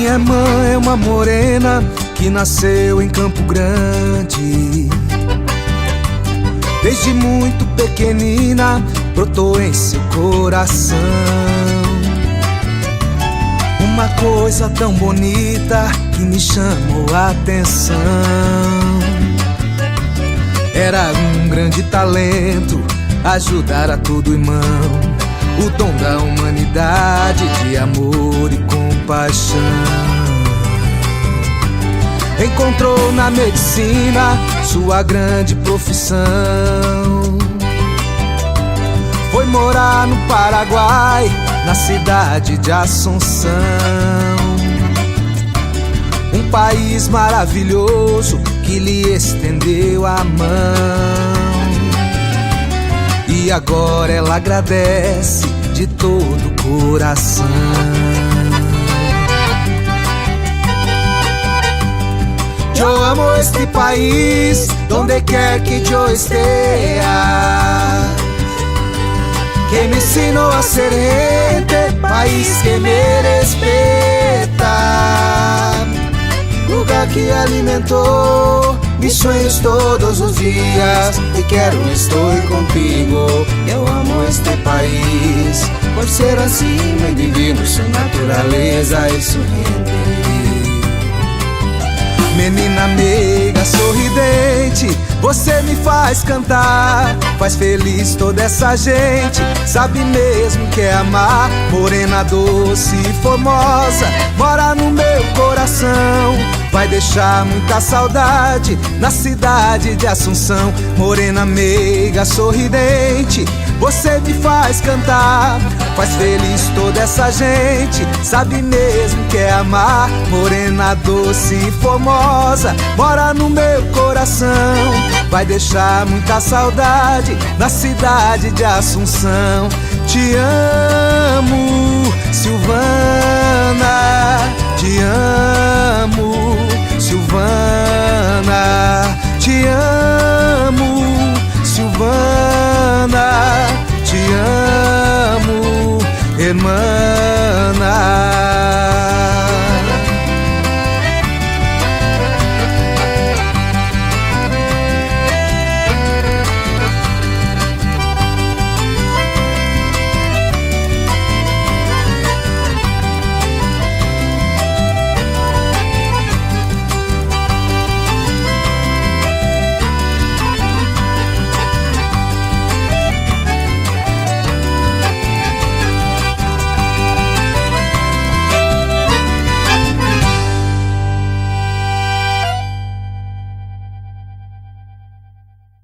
Minha mãe é uma morena que nasceu em Campo Grande. Desde muito pequenina brotou em seu coração uma coisa tão bonita que me chamou a atenção. Era um grande talento ajudar a todo irmão, o dom da humanidade, de amor e compaixão. Encontrou na medicina sua grande profissão. Foi morar no Paraguai, na cidade de Assunção. Um país maravilhoso que lhe estendeu a mão. E agora ela agradece de todo o coração. Eu amo este país, donde quer que eu esteja, que me ensinou a ser gente, país que me respeita, lugar que alimentou mis sonhos todos os dias, e quero estar contigo. Eu amo este país, por ser assim muy divino, sua natureza e sua gente. Menina meiga, sorridente, você me faz cantar, faz feliz toda essa gente, sabe mesmo que é amar. Morena doce e formosa, mora no meu coração, vai deixar muita saudade na cidade de Assunção. Morena meiga, sorridente, você me faz cantar, faz feliz toda essa gente, sabe mesmo que é amar. Morena doce e formosa, mora no meu coração, vai deixar muita saudade na cidade de Assunção. Te amo, Silvana, te amo, Silvana, te amo, Silvana, te amo, irmã.